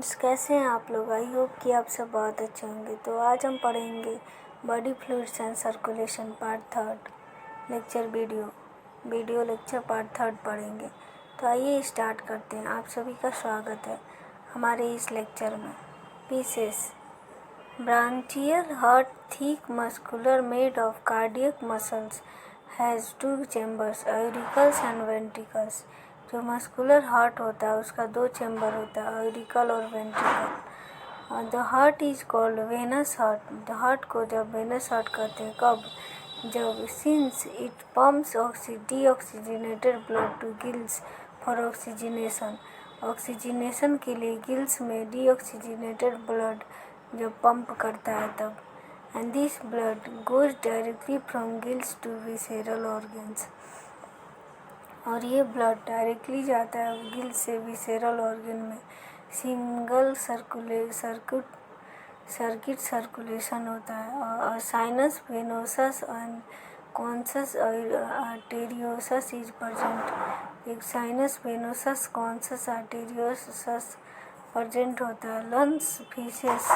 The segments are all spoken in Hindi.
कैसे हैं आप लोग। आई होप कि आप सब बहुत अच्छे होंगे। तो आज हम पढ़ेंगे body fluids and circulation part third lecture video lecture part third पढ़ेंगे। तो आइए स्टार्ट करते हैं। आप सभी का स्वागत है हमारे इस लेक्चर में। Pisces branchial heart thick muscular made of cardiac muscles has two chambers auricles and ventricles. जो मस्कुलर हार्ट होता है उसका दो चैम्बर होता है, एरिकल और वेंट्रिकल। और the heart is called venous heart. The heart को जब वेनस हार्ट कहते हैं कब, जब since it pumps deoxygenated blood to gills for oxygenation. Oxygenation के लिए गिल्स में डीऑक्सीजनेटेड ब्लड जब पंप करता है तब। And this blood goes directly from gills to visceral organs. और ये ब्लड डायरेक्टली जाता है गिल से विसेरल ऑर्गन में। सिंगल सर्किट सर्कुलेशन होता है। और sinus venosus and conus arteriosus is present. एक sinus venosus conus arteriosus present होता है। Lungs fishes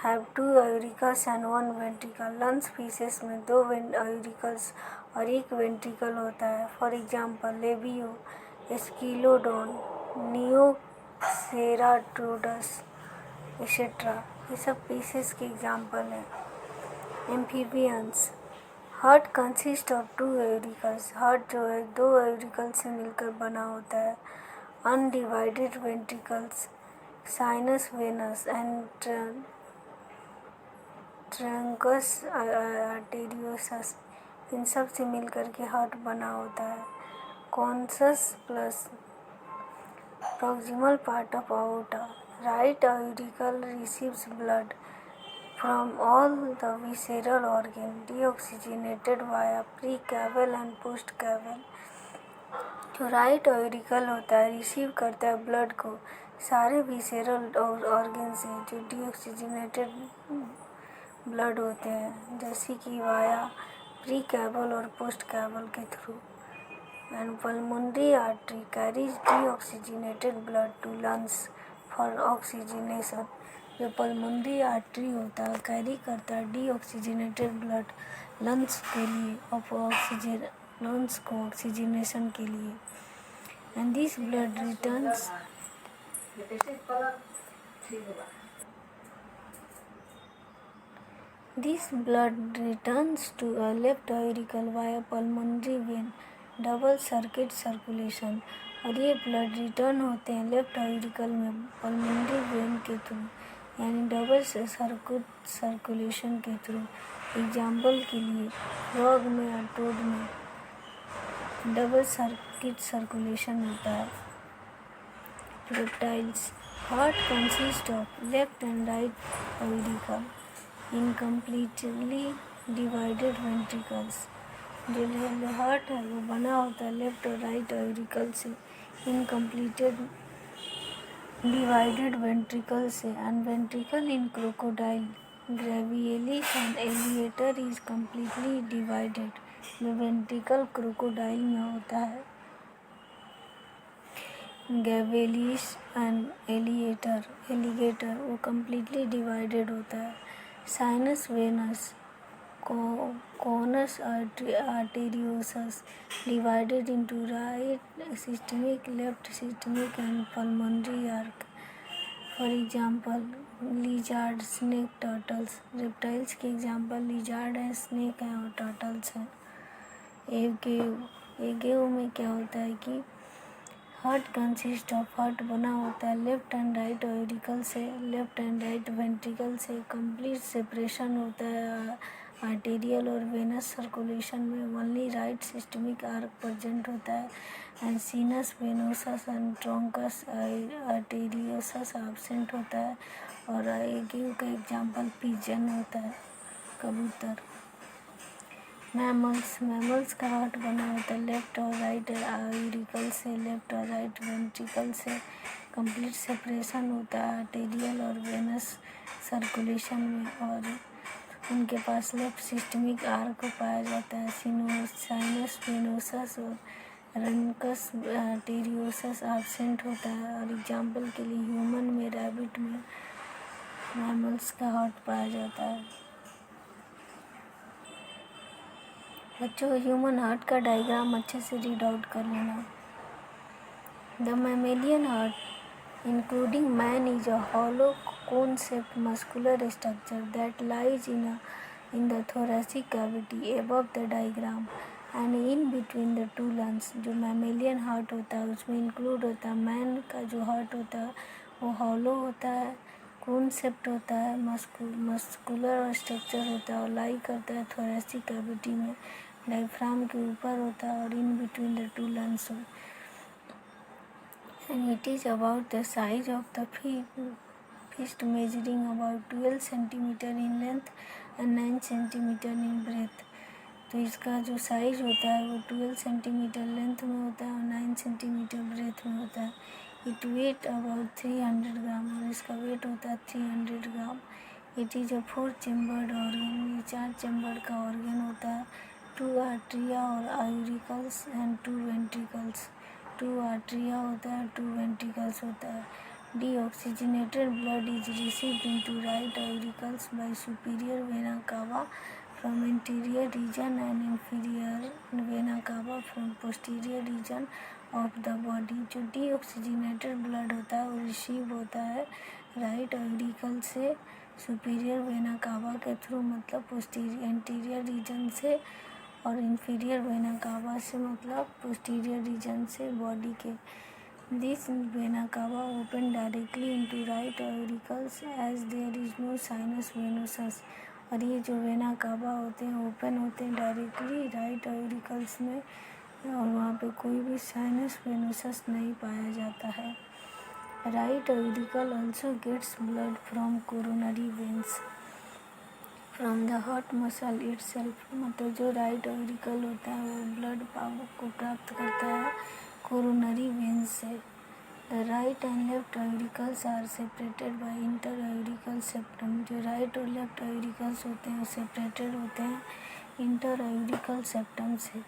have 2 auricles and 1 ventricle. Lungs fishes में 2 एरिकल्स और 1 वेंट्रिकल होता है। For example labeo, scoliodon, neoceratodus etcetera, ये सब पीसेस के एग्जाम्पल हैं। Amphibians heart consist of 2 auricles. Heart जो है 2 एरिकल से मिलकर बना होता है। Undivided ventricles, sinus venosus and truncus arteriosus, इन सब से मिलकर के हार्ट बना होता है। Conus plus proximal part of aorta. Right auricle receives blood from all the visceral organ deoxygenated via pre-caval and post-caval. जो राइट ऑरिकल होता है रिसीव करता है ब्लड को सारे विसेरल ऑर्गन से जो डीऑक्सीजनेटेड ब्लड होते हैं, जैसे कि वाया प्री कैबल और पोस्ट कैबल के through. And pulmonary artery carries deoxygenated blood to lungs for oxygenation. जो पल्मोनरी आर्टरी होता है कैरी करता है डीऑक्सीजनेटेड ब्लड लंग्स के लिए और लंग्स को ऑक्सीजनेशन के लिए। And this blood returns This blood returns to a left auricle via pulmonary vein, double circuit circulation. और ये ब्लड रिटर्न होते हैं लेफ्ट ऑरिकल में पल्मोनरी वेन के थ्रू, यानी डबल सर्किट सर्कुलेशन के थ्रू। एग्जाम्पल के लिए फ्रॉग में और टोड में डबल सर्किट सर्कुलेशन होता है। Reptiles heart consist of left and right auricle, incompletely divided ventricles. जो हार्ट है वो बना होता है लेफ्ट और राइट ऑरिकल से, इनकम्प्लीटेड डिवाइडेड वेंट्रिकल से। And ventricle in crocodile, gavialis and alligator is completely divided. जो वेंट्रिकल क्रोकोडाइल में होता है, ग्रेवियलिस एंड एलिगेटर वो कम्प्लीटली डिवाइडेड होता है। Sinus venous conus arteriosus divided into right systemic, left systemic and pulmonary arch. For example lizard, snake, turtles. Reptiles के एग्जाम्पल लिजार्ड है, स्नेक है और टर्टल्स हैं। एगेव में क्या होता है कि हार्ट कंसिस्ट ऑफ, हार्ट बना होता है लेफ्ट एंड राइट ऑरिकल से, लेफ्ट एंड राइट वेंट्रिकल से। कंप्लीट सेपरेशन होता है आर्टेरियल और वेनस सर्कुलेशन में। Only right systemic arc present होता है। And sinus venosus and truncus arteriosus absent होता है। और एगेव का एग्जाम्पल पिजन होता है, कबूतर। मैमल्स का हार्ट बना होता है लेफ्ट और राइट ऑरिकल से, लेफ्ट और राइट वेंट्रिकल से। कंप्लीट सेपरेशन होता है आर्टेरियल और वेनस सर्कुलेशन में। और उनके पास लेफ्ट सिस्टमिक आर्क पाया जाता है। साइनस वेनोसस और रनकस आर्टेरियोसस एब्सेंट होता है। और एग्जाम्पल के लिए ह्यूमन में रैबिट प्राइमेट में मैमल्स का हार्ट पाया जाता है। बच्चों ह्यूमन हार्ट का डायग्राम अच्छे से रीड आउट कर लेना। The mammalian heart including man is a hollow cone-shaped muscular structure that lies in the thoracic cavity above the diaphragm and in between the two lungs। जो मैमेलियन हार्ट होता है उसमें इंक्लूड होता है मैन का जो हार्ट होता है वो हॉलो होता है, कोन शेप्ड होता है, मस्कुलर स्ट्रक्चर होता है और लाई करता है थोरेसिक कैविटी में, डायफ्राम के ऊपर होता है और in between the two lungs. And it is about the size of the fist, measuring about 12 centimeter in length and 9 centimeter in breadth। तो इसका जो साइज होता है वो 12 सेंटीमीटर लेंथ में होता है और 9 सेंटीमीटर ब्रेथ में होता है। इट वेट अबाउट 300 ग्राम और इसका वेट होता है 300 gram. It is a 4 chambered organ, ये 4 चेम्बर का ऑर्गन होता है। 2 आर्ट्रिया और आयूरिकल्स एंड 2 वेंट्रिकल्स। 2 आर्ट्रिया होता है, 2 वेंट्रिकल्स होता है। Deoxygenated blood is received into right auricles by superior vena cava from anterior region and inferior vena cava from posterior region of the body। जो डीऑक्सीजनेटेड ब्लड होता है वो रिसीव होता है राइट आयूरिकल से सुपीरियर वेना कावा के थ्रू, मतलब पोस्टीरियर एंटीरियर रीजन से, और इंफीरियर वेना कावा से मतलब पोस्टीरियर रीजन से बॉडी के। This vena cava open directly into right auricles as there is no sinus venosus. और ये जो वेना कावा होते हैं ओपन होते हैं डायरेक्टली राइट आयूरिकल्स में और वहाँ पे कोई भी साइनस वेनोसस नहीं पाया जाता है। Right auricle also gets blood from coronary veins from the heart muscle itself. मतलब जो राइट आयूरिकल होता है वो ब्लड पावर को प्राप्त करता है कोरोनरी वेन्स से। The right and left auricles are separated by inter auricular septum. जो राइट और लेफ्ट आयूरिकल्स होते हैं वो सेपरेटेड होते हैं इंटर आयूरिकल सेप्टम से।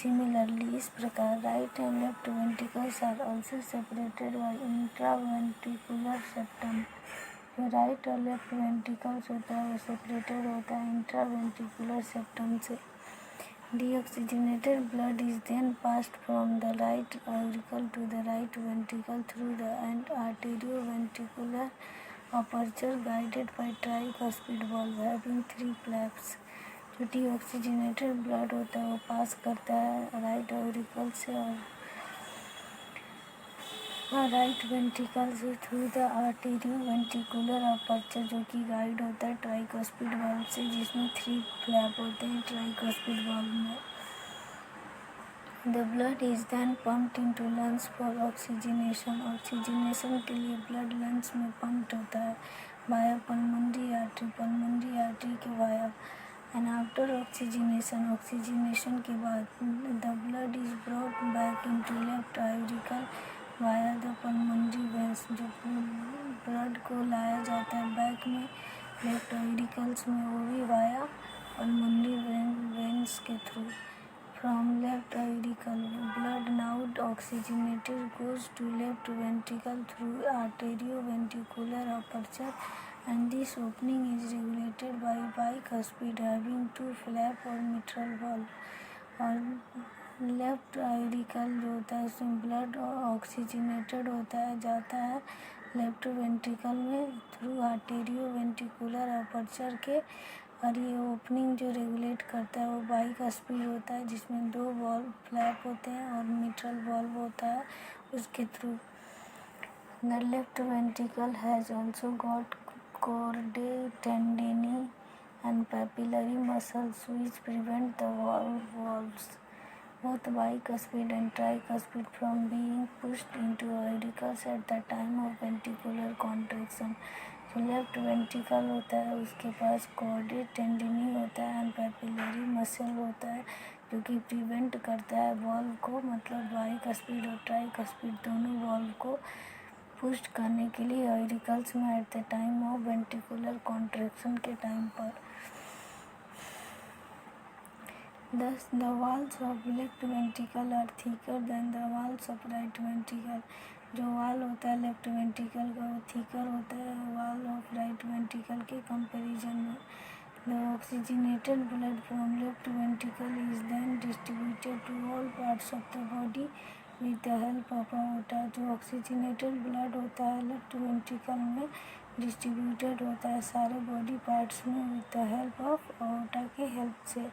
सिमिलरली इस प्रकार right and left ventricles are also separated by intraventricular septum. जो राइट और लेफ्ट वेंट्रिकल्स होता है वो सेपरेटेड होता है इंट्रावेंट्रिकुलर सेप्टम से। Deoxygenated blood is then passed from the right auricle to the right ventricle through the arterioventricular aperture guided by tricuspid valve having 3 flaps। जो deoxygenated blood होता है वो पास करता है राइट आयूरिकल से और राइट वेंट्रिकल से थ्रू द आर्टेरियोवेंट्रिकुलर अपर्चर, जो कि गाइड होता है ट्राइकस्पिड वाल्व से, जिसमें 3 फ्लैप होते हैं ट्राइकस्पिड वाल्व में। The blood is then pumped into lungs for oxygenation. Oxygenation के लिए ब्लड लंग्स में पम्प्ड होता है वाया पल्मोनरी आर्टरी के via. And after oxygenation, oxygenation के बाद the blood is brought back into left auricle via the pulmonary veins. जो ब्लड को लाया जाता है बैक में लेफ्ट आयूरिकल्स में वो भी वाया पल्मोनरी वेन्स के through. From left auricle blood now oxygenated goes to left ventricle through arterioventricular aperture and this opening is regulated by bicuspid having 2 flap और मिट्रल वाल्व। और लेफ्ट आयूरिकल जो होता है उसमें ब्लड ऑक्सीजनेटेड होता है जाता है लेफ्ट वेंट्रिकल में थ्रू आर्टेरियोवेंट्रिकुलर अपर्चर के, और ये ओपनिंग जो रेगुलेट करता है वो बाइकस्पिड होता है जिसमें 2 वाल्व फ्लैप होते हैं और मिट्रल वाल्व होता है उसके through. The left ventricle has also got chordae tendineae and papillary muscles which prevent the valves, both bicuspid and tricuspid, from being pushed into auricles at the time of ventricular contraction। जो लेफ्ट वेंट्रिकल होता है उसके पास कॉर्डे टेंडिनी होता है एंड पैपिलरी मसल होता है जो कि प्रिवेंट करता है वॉल्व को, मतलब बाइकस्पिड और ट्राइकस्पिड दोनों वॉल्व को पुस्ट करने के लिए ऑरिकल्स में at the time of ventricular contraction के टाइम पर। Thus, the walls of left ventricle are thicker than the walls of right ventricle, जो वाल होता है लेफ्ट वेंट्रिकल का वो थिकर होता है वाल ऑफ राइट वेंट्रिकल के कंपैरिजन में। The oxygenated blood from left ventricle is then distributed to all parts of the body with the help of aorta. जो ऑक्सीजनेटेड ब्लड होता है लेफ्ट वेंट्रिकल में डिस्ट्रीब्यूटेड होता है सारे बॉडी पार्ट्स में विद द हेल्प ऑफ अओर्टा के हेल्प से।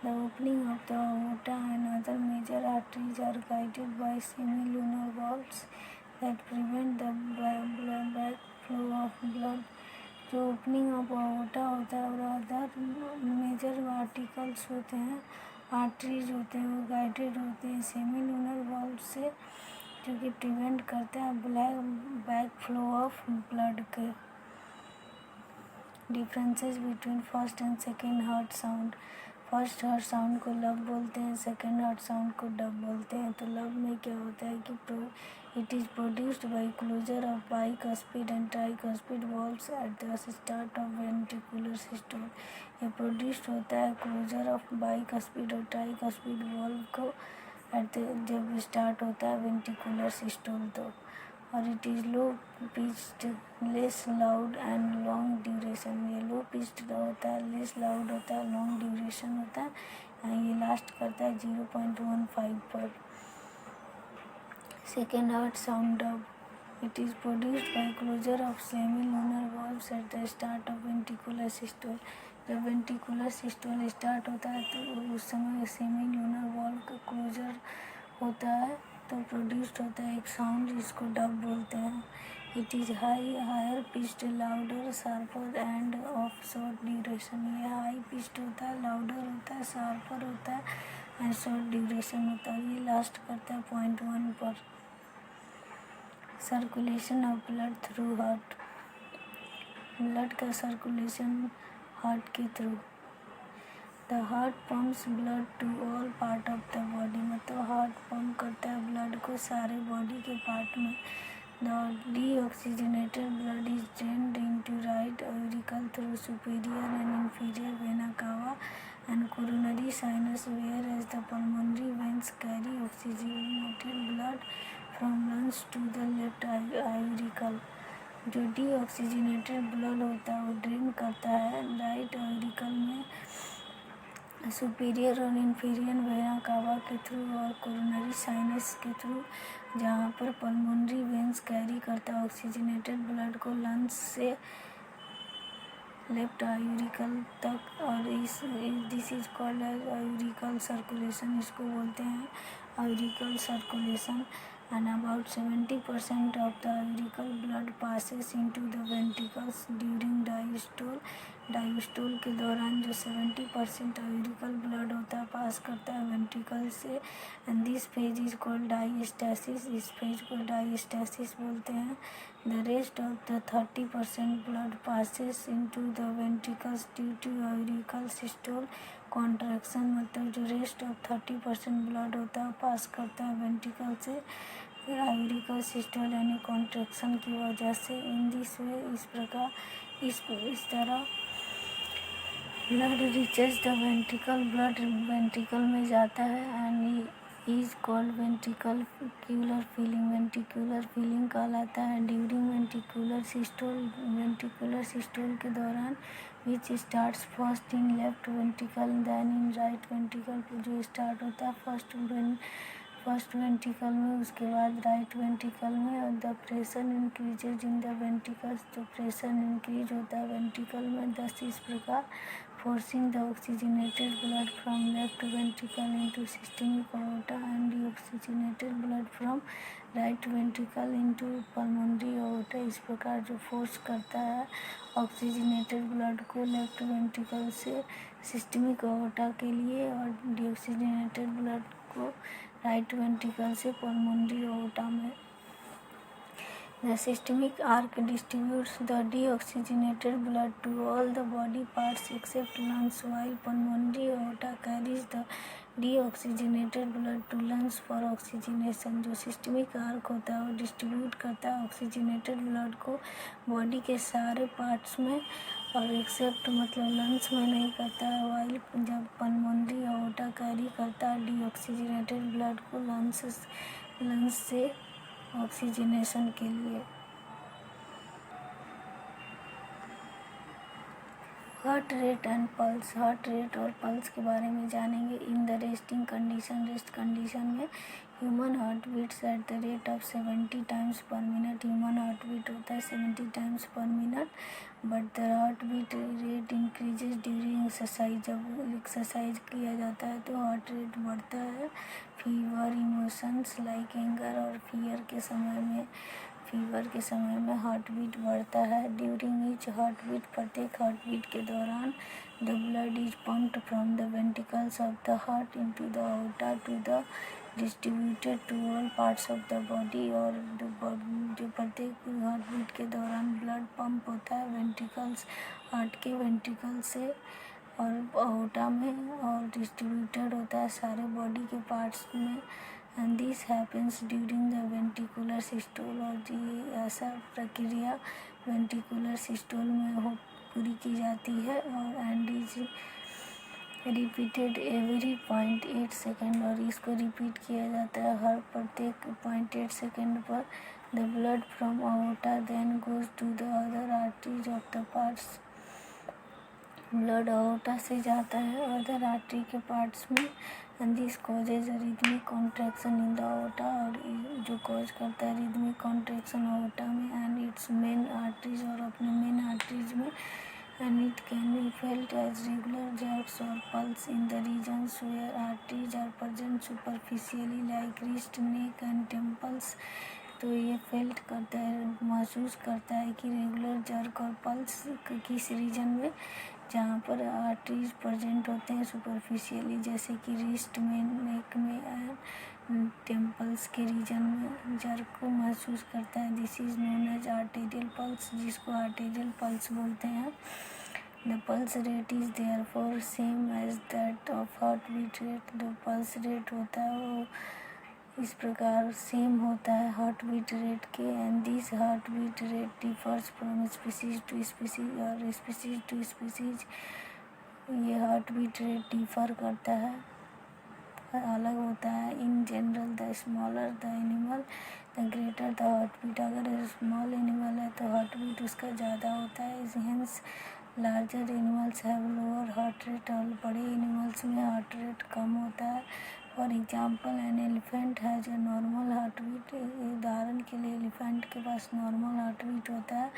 The opening of the aorta and other major arteries are guided by semilunar valves that prevent the backflow of blood। जो ओपनिंग ऑफ aorta होता है और अदर मेजर आर्टिकल्स होते हैं आर्टरीज होते हैं वो गाइडेड होते हैं सेमीलूनर वाल्व से जो कि प्रिवेंट करते हैं बैकफ्लो ऑफ ब्लड के। Differences between first and second heart sound. First heart sound को लब बोलते हैं सेकेंड हार्ट साउंड को डब बोलते हैं। तो लब में क्या होता है कि it is produced by closure of bicuspid and tricuspid valves at the start of ventricular systole. ये प्रोड्यूस्ड होता है क्लोजर ऑफ बाइकस्पिड और ट्राइकस्पिड वाल्व को जब स्टार्ट होता है वेंट्रिकुलर सिस्टोल। तो और it is low pitched less loud and long duration. ये लो पिच्ड होता है लेस लाउड होता है लॉन्ग ड्यूरेशन होता है ये लास्ट करता है 0.15 पर। Second heart sound dub. It is produced by closure of semilunar valves at the start of ventricular systole. जब वेंट्रिकुलर सिस्टोल स्टार्ट होता है तो उस समय सेमीलूनर वाल्व का क्लोजर होता है तो प्रोड्यूस्ड होता है एक साउंड जिसको डब बोलते हैं। It is higher pitched louder sharper and of short duration. ये हाई पिच्ड होता है लाउडर होता है शार्पर होता है एंड शॉर्ट ड्यूरेशन होता है ये लास्ट करता है 0.1 पर। Circulation of blood through heart. Blood का सर्कुलेशन हार्ट के थ्रू। The heart pumps blood to all part of the body. मतलब हार्ट पंप करता है ब्लड को सारे बॉडी के पार्ट में। The deoxygenated blood is drained into right auricle through superior and inferior vena cava and coronary sinus, whereas the pulmonary veins carry oxygenated blood from lungs to the left auricle। जो डीऑक्सीजनेटेड ब्लड होता है वो ड्रेन करता है राइट auricle में सुपीरियर और इन्फीरियर वेना कावा के थ्रू और कोरोनरी साइनस के थ्रू जहाँ पर पल्मोनरी वेंस कैरी करता है ऑक्सीजनेटेड ब्लड को लंग्स से लेफ्ट आयूरिकल तक। और this is called as auricle circulation. इसको बोलते हैं auricle circulation. And about 70% of the auricle blood passes into the ventricles during diastole. Diastole के दौरान जो 70% आयूरिकल ब्लड होता है पास करता है वेंट्रिकल से। And this phase is called diastasis. इस फेज को डायस्टेसिस बोलते हैं। The rest of the 30% blood passes into the ventricles due to auricle systole contraction. मतलब जो रेस्ट ऑफ 30% ब्लड होता है पास करता है वेंट्रिकल से आयूरिकल सिस्टोल यानी कॉन्ट्रैक्शन की वजह से। इन दिस वे इस प्रकार इस तरह blood reaches the ventricle. Blood ventricle में जाता है and is called ventricular filling. Ventricular filling कहलाता है। ड्यूरिंग वेंट्रिकुलर सिस्टोल के दौरान which starts first in left ventricle then in right ventricle. जो स्टार्ट होता है फर्स्ट वेंट्रिकल में उसके बाद राइट वेंट्रिकल में। और the pressure increases in the ventricles. तो प्रेशर इंक्रीज होता है वेंट्रिकल में। दस इस प्रकार forcing the oxygenated blood from left ventricle into systemic aorta and deoxygenated blood from right ventricle into pulmonary aorta। इस प्रकार जो फोर्स करता है ऑक्सीजनेटेड ब्लड को लेफ्ट वेंट्रिकल से सिस्टमिक aorta के लिए और डीऑक्सीजनेटेड ब्लड को राइट वेंट्रिकल से पल्मोनरी aorta में। The systemic arc distributes the deoxygenated blood to all the body parts except lungs, while pulmonary aorta carries the deoxygenated blood to lungs for oxygenation। जो सिस्टमिक आर्क होता है वो डिस्ट्रीब्यूट करता है ऑक्सीजनेटेड ब्लड को बॉडी के सारे पार्ट्स में और एक्सेप्ट मतलब लंग्स में नहीं करता है। वाइल जब पल्मोनरी aorta कैरी करता है डीऑक्सीजनेटेड ब्लड को लंग्स से ऑक्सीजनेशन के लिए। Heart rate and pulse, heart rate और पल्स के बारे में जानेंगे। In the resting condition, rest condition में human heart beats at the rate of 70 times per minute. Human heart beat होता है 70 times per minute, but the heart beat rate increases during exercise. जब एक्सरसाइज किया जाता है तो हार्ट रेट बढ़ता है। फीवर, इमोशंस लाइक एंगर और फियर के समय में हार्ट बीट बढ़ता है। ड्यूरिंग ईच हार्ट बीट, प्रत्येक हार्ट बीट के दौरान the blood is pumped from the ventricles of the heart into the aorta to the distributed to all parts of the body. और जो प्रत्येक हार्ट बीट के दौरान ब्लड पंप होता है वेंट्रिकल्स, हार्ट के वेंट्रिकल से और अorta में, और डिस्ट्रीब्यूटेड होता है सारे बॉडी के पार्ट्स में। And this happens during the ventricular systole. और ये ऐसा प्रक्रिया वेंट्रिकुलर सिस्टोल में पूरी की जाती है। और and is repeated every 0.8 second. और इसको रिपीट किया जाता है हर प्रत्येक 0.8 सेकेंड पर। The blood from aorta then goes to the other arteries of the parts. Blood aorta से जाता है अदर आर्टरी के पार्ट्स में। And this causes rhythmic contraction in the aorta। और जो कॉज करता है रिदमिक कॉन्ट्रैक्शन aorta में एंड इट्स मेन आर्टरीज, और अपने मेन आर्टरीज में। And it can be felt as regular jerks और pulse in the regions where arteries are present superficially like wrist, neck and temples. तो ये फेल्ट करता है, महसूस करता है कि रेगुलर जर्क और पल्स किस रीजन में, जहाँ पर आर्टरीज प्रेजेंट होते हैं सुपरफिशियली, जैसे कि रिस्ट में, नेक में एंड टेम्पल्स के रीजन में जर्क को महसूस करता है। This is known as arterial pulse, जिसको आर्टेरियल पल्स बोलते हैं। The pulse rate is therefore same as that of heart beat rate. जो पल्स रेट होता है वो इस प्रकार सेम होता है हार्ट बीट रेट के। And this heart beat rate differs from species to species. और स्पीसीज टू स्पीसीज ये हार्ट बीट रेट डिफर करता है, अलग होता है। In general the smaller the animal the greater the heart beat. अगर स्मॉल एनिमल है तो हार्ट बीट उसका ज़्यादा होता है। Hence larger animals have lower heart rate. और बड़े एनिमल्स में हार्ट रेट कम होता है। For example an elephant has a normal heart beat. उदाहरण के लिए एलिफेंट के पास नॉर्मल हार्ट बीट होता है,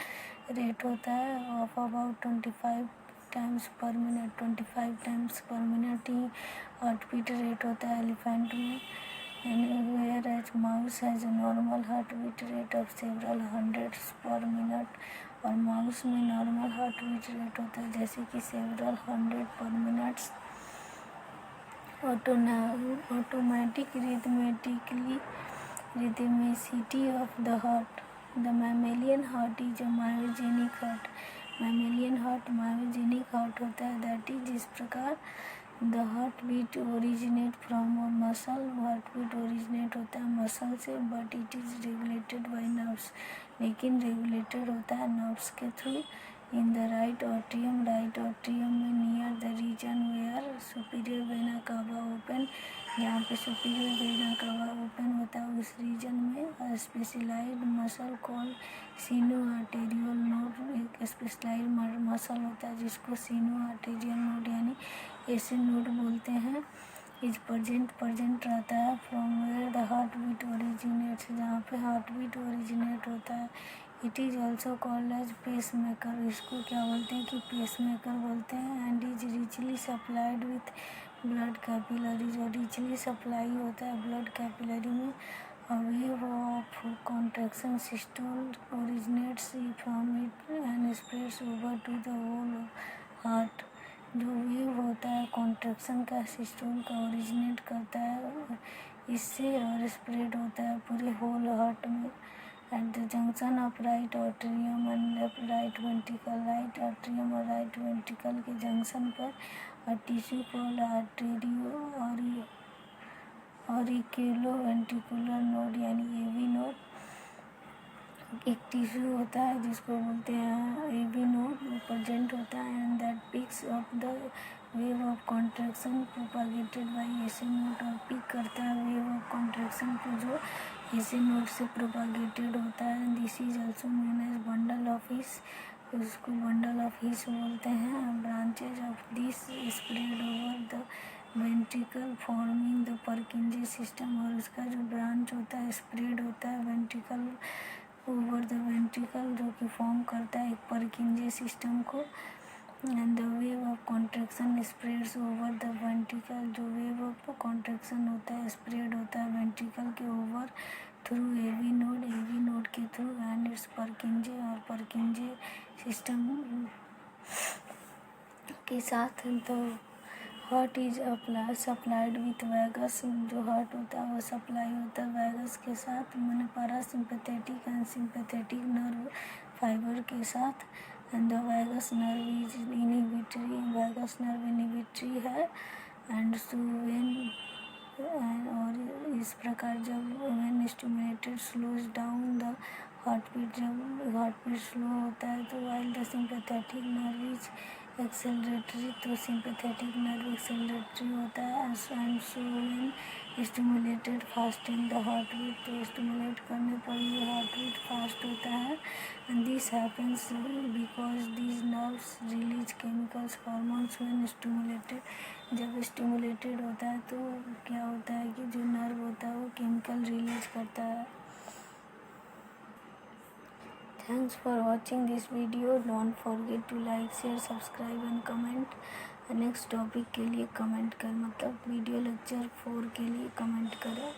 रेट होता है of about 25 times per minute. 25 times per minute ही हार्ट बीट रेट होता है एलिफेंट में। And whereas mouse has a normal heart beat rate of several hundreds per minute. और माउस में नॉर्मल हार्ट बीट रेट होता है जैसे कि several hundred per minutes. Automatic rhythmicity of the heart. The mammalian heart is a myogenic heart. mammalian heart myogenic heart होता है। that is जिस प्रकार the heart beat originate from a muscle, heart beat originate होता है मसल से, but it is regulated by nerves, लेकिन regulated होता है nerves के through. in the right atrium में near the region where superior vena cava open, जहाँ पे superior vena cava open होता है उस रीजन में स्पेशलाइज्ड मसल कॉल सीनो आर्टेरियल नोड, एक स्पेशलाइज्ड मसल होता है जिसको सीनो आर्टेरियल नोड यानी ऐसे नोड बोलते हैं। इज प्रजेंट रहता है from where the heart beat originates, जहाँ पे हार्ट बीट ओरिजिनेट होता है। It is also called as pacemaker, इसको क्या बोलते हैं कि पेस मेकर बोलते हैं। And is richly supplied with blood capillaries, और रिचली सप्लाई होता है ब्लड कैपिलरी में। Wave of contraction systole originates from it and spreads over to the whole heart. जो वेव होता है कॉन्ट्रैक्शन का सिस्टोल का ओरिजिनेट करता है इससे और स्प्रेड होता है पूरे होल हार्ट में। At the junction of right atrium and left right ventricle, right atrium और राइट वेंट्रिकल के जंक्शन पर tissue called arterio auriculo ventricular node यानी एवी नोड, एक टिश्यू होता है जिसको बोलते हैं एवी नोड, प्रेजेंट होता है। And that picks up the wave of contraction propagated by AC node, और पिक करता है वेव ऑफ कॉन्ट्रैक्शन को जो ऐसे नोड से प्रोपागेटेड होता है। This is also known as bundle of His, उसको बंडल ऑफ हिस बोलते हैं। Branches of this spread over the ventricle forming the Purkinje system, और उसका जो ब्रांच होता है स्प्रेड होता है वेंट्रिकल ओवर द वेंट्रिकल, जो कि फॉर्म करता है एक परकिंजे सिस्टम को। And the wave of contraction spreads over the ventricle, जो वेव ऑफ कॉन्ट्रैक्शन होता है स्प्रेड होता है वेंट्रिकल के ओवर थ्रू एवी नोड के थ्रू एंड इट्स परकिंजे, और परकिंजे सिस्टम के साथ। तो heart is supplied with vagus, जो हार्ट होता है वो सप्लाई होता है वैगस के साथ, मैंने parasympathetic and sympathetic nerve fiber के साथ। And the vagus nerve is inhibitory, vagus nerve inhibitory है। एंड सो व्हेन, और इस प्रकार जब when stimulated slows down the heart beat, जब हार्ट बीट स्लो होता है तो while the sympathetic nerve is acceleratory, तो सिंपैथेटिक नर्व एक्सेलरेटरी होता है। And so when stimulated fast in the heart beat, तो स्टिमुलेट करने पर ये हार्ट बीट फास्ट होता है। And this happens because these nerves release chemicals hormones when stimulated, जब स्टिमुलेटेड होता है तो क्या होता है कि जो नर्व होता है वो केमिकल रिलीज करता है। Thanks for watching this video. Don't forget to like, share, subscribe and comment. Next topic के लिए कमेंट कर, मतलब वीडियो लेक्चर 4 के लिए कमेंट करें।